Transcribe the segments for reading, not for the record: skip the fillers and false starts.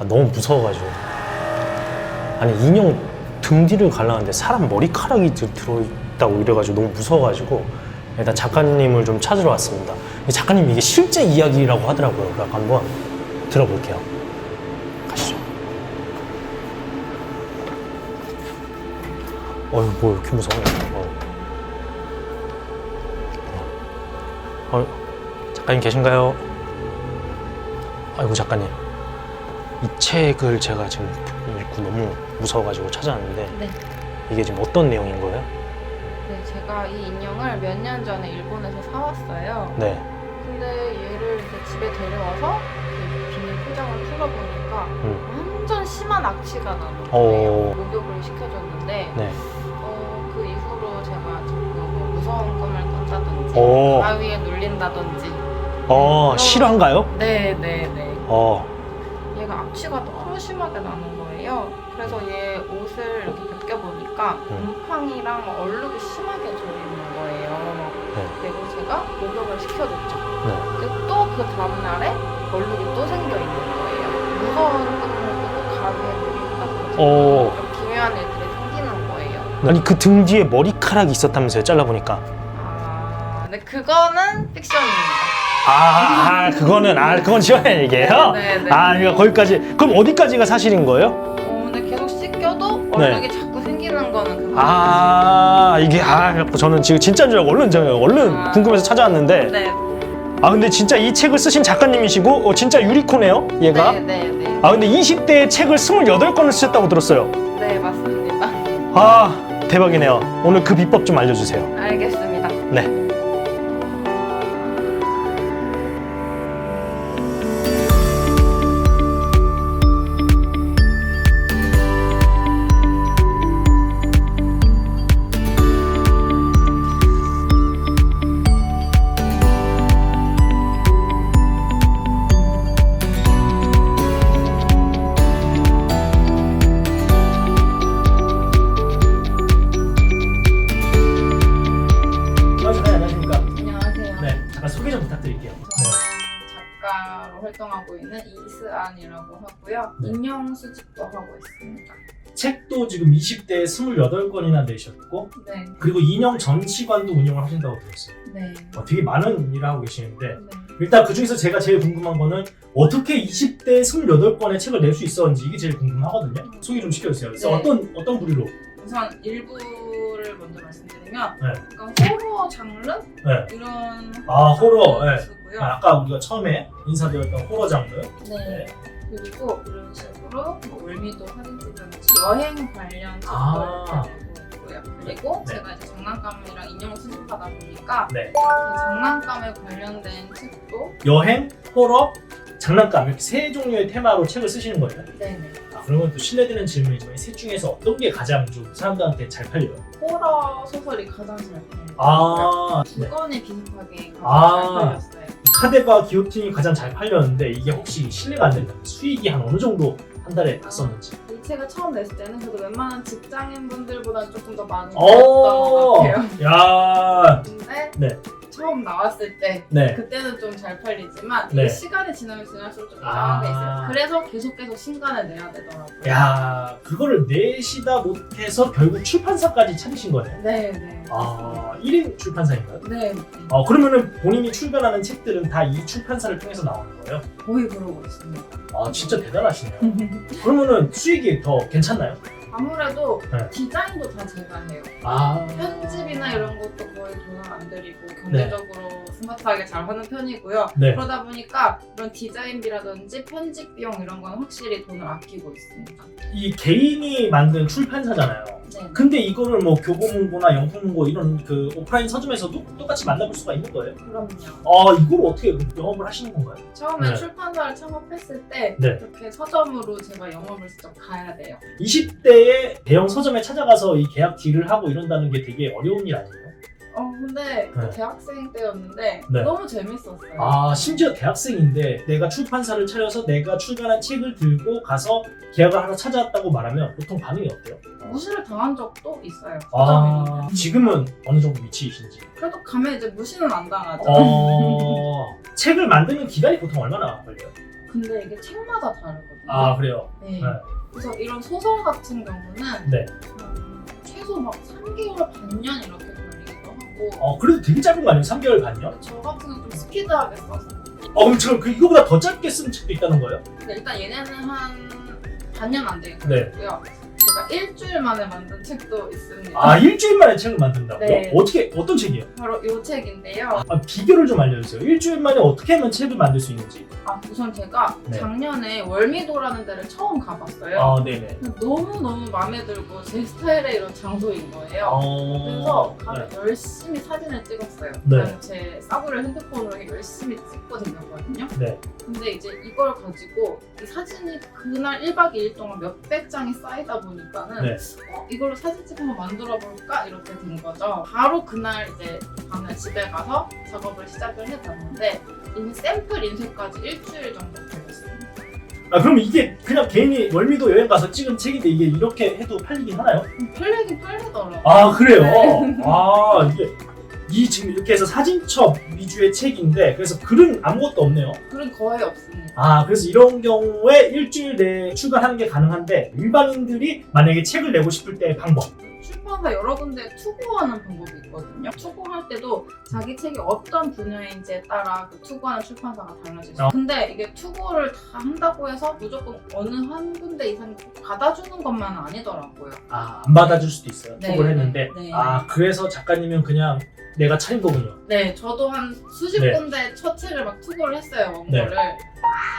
너무 무서워가지고. 아니 인형 등 뒤를 갈라는데 사람 머리카락이 들어있다고 이래가지고 너무 무서워가지고 일단 작가님을 좀 찾으러 왔습니다. 작가님 이게 실제 이야기라고 하더라고요. 그래서 한번 들어볼게요. 가시죠. 뭐 이렇게 무서워. 작가님 계신가요? 아이고 작가님, 이 책을 제가 지금 읽고 너무 무서워가지고 찾아왔는데 네. 이게 지금 어떤 내용인 거예요? 네, 제가 이 인형을 몇 년 전에 일본에서 사왔어요. 네. 근데 얘를 이제 집에 데려와서 이렇게 비닐 포장을 풀어보니까 완전 심한 악취가 나는 거예요. 목욕을 시켜줬는데 네. 그 이후로 제가 자꾸 뭐 무서운 꿈을 꾼다든지 바위에 눌린다든지 실화인가요? 네네네. 얘가 악취가 너무 심하게 나는 거예요. 그래서 얘 옷을 이렇게 벗겨보니까 곰팡이랑 얼룩이 심하게 져있는 거예요. 네. 그리고 제가 목욕을 시켜줬죠. 네. 근데 또 그 다음날에 얼룩이 또 생겨있는 거예요. 무서운 꿈을 꾸고 가위에 눌린다든지 이런 기묘한 일들이 생기는 거예요. 아니 그 등 뒤에 머리카락이 있었다면서요? 잘라보니까. 근데 그거는 픽션입니다. 그건 시원한 얘기예요? 네네. 그러니까 거기까지. 그럼 어디까지가 사실인 거예요? 근데 계속 씻겨도 얼룩이 자꾸 생기는 거는 그거. 이게 저는 지금 진짜인 줄 알고 얼른 궁금해서 찾아왔는데. 네. 근데 진짜 이 책을 쓰신 작가님이시고 진짜 유리코네요, 얘가. 네네네. 근데 20대에 책을 28권을 쓰셨다고 들었어요. 네, 맞습니다. 대박이네요. 오늘 그 비법 좀 알려주세요. 알겠습니다. 네. 안녕하십니까. 안녕하세요. 네, 잠깐 소개 좀 부탁드릴게요. 저는 작가로 활동하고 있는 이스안이라고 하고요. 네. 인형 수집도 하고 있습니다. 책도 지금 20대에 28권이나 내셨고, 네. 그리고 인형 전시관도 운영을 하신다고 들었어요. 네. 되게 많은 일을 하고 계시는데, 네. 일단 그 중에서 제가 제일 궁금한 거는 어떻게 20대에 28권의 책을 낼 수 있었는지 이게 제일 궁금하거든요. 소개 좀 시켜주세요. 그래서 네. 어떤 부류로? 우선 일부를 먼저 말씀드리면 네. 약간 호러 장르? 네. 이런 호러, 네. 쓰고요. 아까 우리가 처음에 인사드렸던 호러 장르. 네. 그리고 이런 식으로 뭐 월미도 사진 찍는지 여행 관련 책들을 내고 있고요. 그리고 네. 제가 이제 장난감이랑 인형을 수집하다 보니까 네. 이렇게 장난감에 관련된 책도 여행, 호러, 장난감 이렇게 세 종류의 테마로 책을 쓰시는 거예요? 네네. 그러면 또 실례되는 질문이지만 이 셋 중에서 어떤 게 가장 좀 사람들한테 잘 팔려요? 호러 소설이 가장 잘 팔려요. 두 네. 권이 비슷하게 가장 잘 팔렸어요. 카데바 기요틴이 가장 잘 팔렸는데 이게 혹시 신뢰가 안 된다. 수익이 한 어느 정도 한 달에 났었는지. 이 책을 처음 냈을 때는 그래도 웬만한 직장인분들보다 조금 더 많은 것 같아요. 야. 근데 네. 처음 나왔을 때 네. 그때는 좀 잘 팔리지만 네. 이게 시간이 지나면 지날수록 좀 이상한 게 있어요. 그래서 계속 신간을 내야 되더라고요. 야, 그거를 내시다 못해서 결국 출판사까지 차리신 거네요. 네네. 1인 출판사인가요? 네. 그러면은 본인이 출간하는 책들은 다 이 출판사를 통해서 나오는 거예요? 거의 그러고 있습니다. 진짜 대단하시네요. 그러면은 수익이 더 괜찮나요? 아무래도 네. 디자인도 다 제가 해요. 편집이나 이런 것도 거의 돈을 안 들이고 경제적으로 스마트하게 잘 하는 편이고요. 네. 그러다 보니까 이런 디자인비라든지 편집 비용 이런 건 확실히 돈을 아끼고 있습니다. 이 개인이 만든 출판사잖아요. 네. 근데 이거를 뭐 교보문고나 영풍문고 이런 그 오프라인 서점에서도 똑같이 만나볼 수가 있는 거예요? 그럼요. 이걸 어떻게 영업을 하시는 건가요? 처음에 네. 출판사를 창업했을 때 네. 이렇게 서점으로 제가 영업을 직접 가야 돼요. 20대에 대형 서점에 찾아가서 이 계약 딜을 하고 이런다는 게 되게 어려운 일 아니에요? 근데 네. 대학생 때였는데 네. 너무 재밌었어요. 심지어 대학생인데 내가 출판사를 차려서 내가 출간한 책을 들고 가서 계약을 하러 찾아왔다고 말하면 보통 반응이 어때요? 무시를 당한 적도 있어요. 서점에. 지금은 어느 정도 위치이신지? 그래도 가면 이제 무시는 안 당하죠. 책을 만드는 기간이 보통 얼마나 걸려요? 근데 이게 책마다 다르거든요. 아 그래요? 네. 네. 그래서 이런 소설 같은 경우는 네. 최소 막 3개월 반년 이렇게 걸리기도 하고 그래도 되게 짧은 거 아니에요? 3개월 반요? 저 같은 경우는 좀 스피드하게 써서 그럼 저 이거보다 더 짧게 쓴 책도 있다는 거예요? 근데 일단 얘네는 한 반년 안 되게 네. 걸렸고요. 제가 일주일 만에 만든 책도 있습니다. 아 일주일 만에 책을 만든다고요? 네. 어떤 책이에요? 바로 이 책인데요. 비결을 좀 알려주세요. 일주일 만에 어떻게 하면 책을 만들 수 있는지. 우선 제가 네. 작년에 월미도라는 데를 처음 가봤어요. 네네. 너무너무 마음에 들고 제 스타일의 이런 장소인 거예요. 그래서 가서 열심히 사진을 찍었어요. 네. 그냥 제 싸구려 핸드폰으로 열심히 찍고 댕겼거든요. 네. 근데 이제 이걸 가지고 이 사진이 그날 1박 2일 동안 몇백 장이 쌓이다 보니까는 네. 이걸로 사진집 한번 만들어 볼까 이렇게 된 거죠. 바로 그날 이제 밤에 집에 가서 작업을 시작을 해봤는데 이미 샘플 인쇄까지 일주일 정도 걸렸습니다. 그럼 이게 그냥 개인이 월미도 여행 가서 찍은 책인데 이게 이렇게 해도 팔리긴 하나요? 팔리긴 팔리더라고요. 그래요? 네. 이게 지금 이렇게 해서 사진첩 위주의 책인데 그래서 글은 아무것도 없네요. 글은 거의 없습니다. 그래서 이런 경우에 일주일 내에 출간하는 게 가능한데 일반인들이 만약에 책을 내고 싶을 때의 방법. 출판사 여러 군데 투고하는 방법이 있거든요. 투고할 때도 자기 책이 어떤 분야인지에 따라 그 투고하는 출판사가 달라질 수 있어요. 근데 이게 투고를 다 한다고 해서 무조건 어느 한 군데 이상 받아주는 것만은 아니더라고요. 안 받아줄 수도 있어요. 네, 투고를 했는데. 네. 그래서 작가님은 그냥 내가 차린 거군요. 네, 저도 한 수십 네. 군데 첫 책을 막 투고를 했어요, 네. 원고를.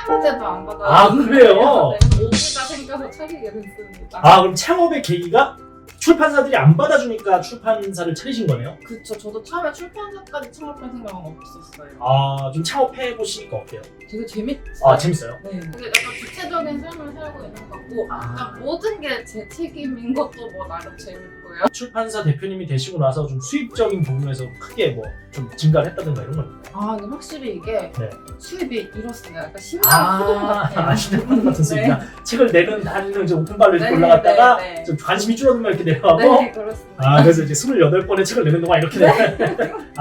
아무 데도 안 받아주는 그래요? 거예요. 네, 오기가 생겨서 차리게 됐습니다. 그럼 창업의 계기가 출판사들이 안 받아주니까 출판사를 차리신 거네요? 그쵸, 저도 처음에 출판사까지 창업할 생각은 없었어요. 좀 창업해보시니까 어때요? 되게 재밌어요. 재밌어요? 네. 근데 약간 주체적인 삶을 살고 있는 것 같고 그러니까 모든 게 제 책임인 것도 뭐 나름 재밌고요. 출판사 대표님이 되시고 나서 좀 수입적인 부분에서 크게 뭐 좀 증가를 했다든가 이런 건 있나요? 근데 확실히 이게 네. 수입이 이렇습니다. 약간 심장 소동 같아요. 신뢰받는 같은 수입이나 네. 책을 내는 단위는 이제 오픈발로 이렇게 네, 올라갔다가 네, 네. 좀 관심이 줄어들면 이렇게 내려가고 네, 그렇습니다. 그래서 이제 28번의 책을 내는 동안 이렇게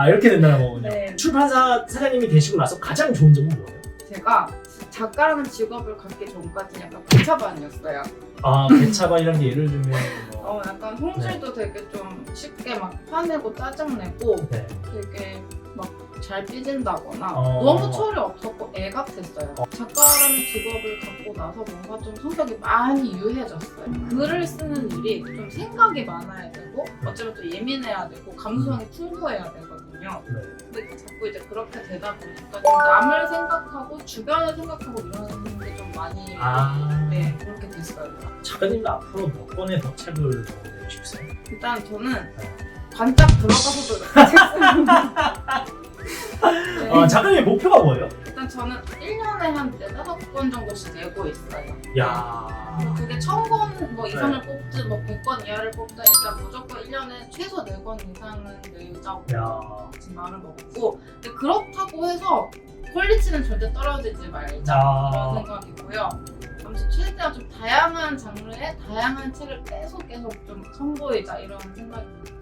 이렇게 된다는 거군요. 네. 출판사 사장님이 되시고 나서 가장 좋은 점은 뭐예요? 제가 작가라는 직업을 갖기 전까지 약간 배차반이었어요. 배차반이라는 게 예를 들면 약간 성질도 되게 좀 쉽게 막 화내고 짜증내고 네. 되게 막 잘 삐진다거나 어. 너무 철이 없었고 애 같았어요. 작가라는 직업을 갖고 나서 뭔가 좀 성격이 많이 유해졌어요. 글을 쓰는 일이 좀 생각이 많아야 되고 어쩌면 또 예민해야 되고 감수성이 풍부해야 되거든요. 네. 근데 자꾸 이제 그렇게 되다 보니까 좀 남을 생각하고 주변을 생각하고 이러는 게 좀 많이 네, 그렇게 됐어요. 작가님은 앞으로 몇 권의 더 책을 내고 싶으세요? 일단 저는 관짝 들어가서도 이렇게 책 씁니다. 네. 작가님의 목표가 뭐예요? 일단 저는 1년에 한 4-5권 정도씩 내고 있어요. 야. 그게 1000권 뭐 이상을 네. 뽑든 뭐 100권 이하를 뽑든 일단 무조건 1년에 최소 4권 이상은 내자고 지금 마음을 먹었고 근데 그렇다고 해서 퀄리티는 절대 떨어지지 말자 그런 생각이고요. 아무튼 최대한 좀 다양한 장르의 다양한 책을 계속 좀 선보이자 이런 생각입니다.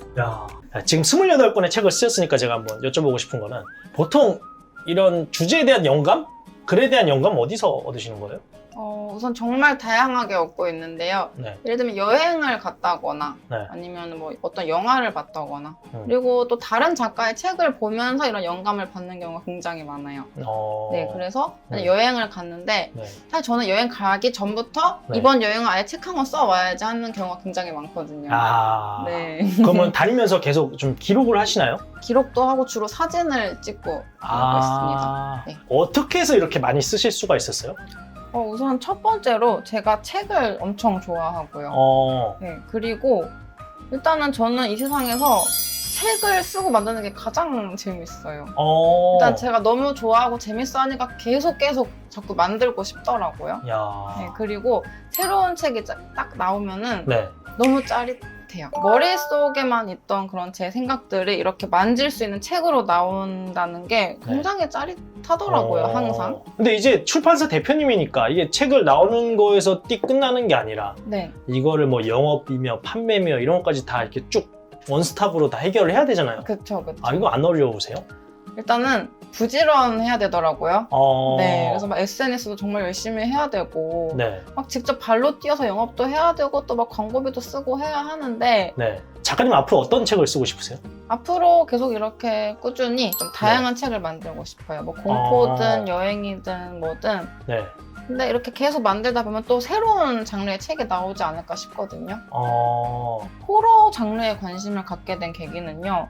지금 28권의 책을 쓰셨으니까 제가 한번 여쭤보고 싶은 거는 보통 이런 주제에 대한 영감? 글에 대한 영감 어디서 얻으시는 거예요? 우선 정말 다양하게 얻고 있는데요. 네. 예를 들면 여행을 갔다거나 네. 아니면 뭐 어떤 영화를 봤다거나 그리고 또 다른 작가의 책을 보면서 이런 영감을 받는 경우가 굉장히 많아요. 네, 그래서 여행을 갔는데 네. 사실 저는 여행 가기 전부터 네. 이번 여행은 아예 책 한 권 써와야지 하는 경우가 굉장히 많거든요. 네. 그러면 다니면서 계속 좀 기록을 하시나요? 기록도 하고 주로 사진을 찍고 하고 있습니다. 네. 어떻게 해서 이렇게 많이 쓰실 수가 있었어요? 우선 첫 번째로 제가 책을 엄청 좋아하고요. 네, 그리고 일단은 저는 이 세상에서 책을 쓰고 만드는 게 가장 재밌어요. 일단 제가 너무 좋아하고 재밌어 하니까 계속 자꾸 만들고 싶더라고요. 네, 그리고 새로운 책이 딱 나오면은 너무 짜릿해요. 머릿속에만 있던 그런 제 생각들이 이렇게 만질 수 있는 책으로 나온다는 게 굉장히 짜릿하더라고요, 항상. 근데 이제 출판사 대표님이니까 이게 책을 나오는 거에서 띡 끝나는 게 아니라 이거를 뭐 영업이며 판매며 이런 것까지 다 이렇게 쭉 원스톱으로 다 해결을 해야 되잖아요. 그쵸. 이거 안 어려우세요? 일단은 부지런해야 되더라고요. 어. 네, 그래서 막 SNS도 정말 열심히 해야 되고 네. 막 직접 발로 뛰어서 영업도 해야 되고 또 막 광고비도 쓰고 해야 하는데 네. 작가님 앞으로 어떤 책을 쓰고 싶으세요? 앞으로 계속 이렇게 꾸준히 좀 다양한 책을 만들고 싶어요. 뭐 공포든 여행이든 뭐든. 네. 근데 이렇게 계속 만들다 보면 또 새로운 장르의 책이 나오지 않을까 싶거든요. 호러 장르에 관심을 갖게 된 계기는요.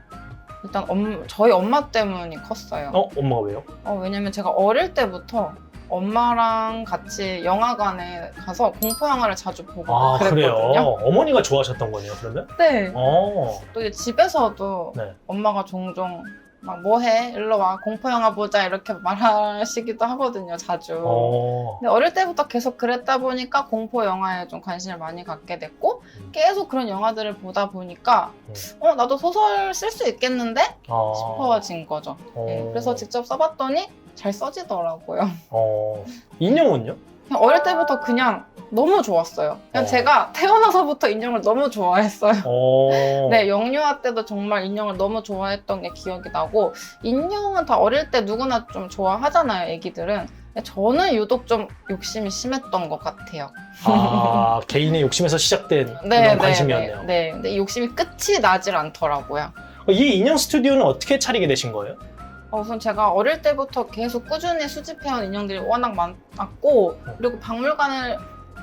일단 저희 엄마 때문이 컸어요. 엄마가 왜요? 왜냐면 제가 어릴 때부터 엄마랑 같이 영화관에 가서 공포 영화를 자주 보고 그랬거든요. 그래요? 어머니가 좋아하셨던 거네요, 그러면? 네. 어. 또 이제 집에서도 네. 엄마가 종종 막 뭐해? 일로 와. 공포 영화 보자. 이렇게 말하시기도 하거든요, 자주. 근데 어릴 때부터 계속 그랬다 보니까 공포 영화에 좀 관심을 많이 갖게 됐고 계속 그런 영화들을 보다 보니까 나도 소설 쓸 수 있겠는데? 싶어진 거죠. 네, 그래서 직접 써봤더니 잘 써지더라고요. 인형은요? 그냥 어릴 때부터 그냥 너무 좋았어요. 그냥 제가 태어나서부터 인형을 너무 좋아했어요. 네, 영유아 때도 정말 인형을 너무 좋아했던 게 기억이 나고 인형은 다 어릴 때 누구나 좀 좋아하잖아요, 애기들은. 저는 유독 좀 욕심이 심했던 것 같아요. 개인의 욕심에서 시작된 그런 관심이었네요. 네, 근데 이 욕심이 끝이 나질 않더라고요. 이 인형 스튜디오는 어떻게 차리게 되신 거예요? 우선 제가 어릴 때부터 계속 꾸준히 수집해온 인형들이 워낙 많았고 그리고 박물관을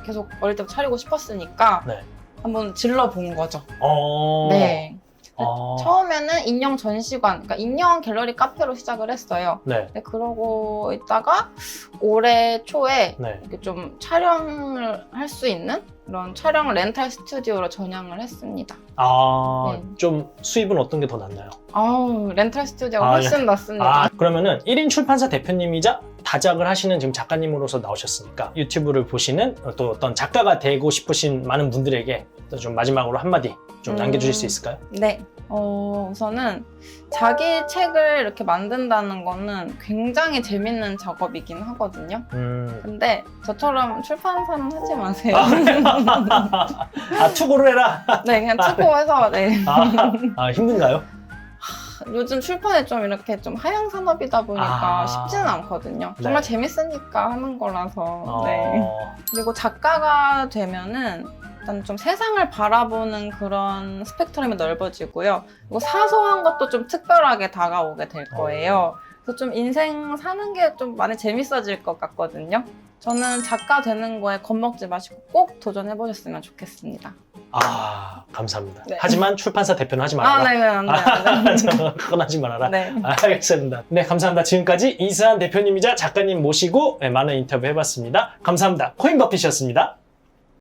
계속 어릴 때부터 차리고 싶었으니까 네. 한번 질러본 거죠. 네. 처음에는 인형 전시관, 그러니까 인형 갤러리 카페로 시작을 했어요. 네. 네, 그러고 있다가 올해 초에 네. 이렇게 좀 촬영을 할 수 있는 그런 촬영 렌탈 스튜디오로 전향을 했습니다. 네. 좀 수입은 어떤 게 더 낫나요? 렌탈 스튜디오가 훨씬 낫습니다. 그러면은 1인 출판사 대표님이자 다작을 하시는 지금 작가님으로서 나오셨으니까 유튜브를 보시는 또 어떤 작가가 되고 싶으신 많은 분들에게 또 좀 마지막으로 한마디 좀 남겨주실 수 있을까요? 네. 우선은 자기 책을 이렇게 만든다는 거는 굉장히 재밌는 작업이긴 하거든요. 근데 저처럼 출판사는 하지 마세요. 투고를 해라. 네, 그냥 투고해서 네. 힘든가요? 요즘 출판이 좀 이렇게 좀 하향 산업이다 보니까 쉽지는 않거든요. 정말 재밌으니까 하는 거라서. 네. 그리고 작가가 되면은 일단 좀 세상을 바라보는 그런 스펙트럼이 넓어지고요. 그리고 사소한 것도 좀 특별하게 다가오게 될 거예요. 그래서 좀 인생 사는 게 좀 많이 재밌어질 것 같거든요. 저는 작가 되는 거에 겁먹지 마시고 꼭 도전해보셨으면 좋겠습니다. 감사합니다. 네. 하지만 출판사 대표는 하지 말아라. 네, 안 돼요. 그건 하지 말아라. 네. 알겠습니다. 네, 감사합니다. 지금까지 이수한 대표님이자 작가님 모시고 많은 인터뷰 해봤습니다. 감사합니다. 코인버핏이었습니다.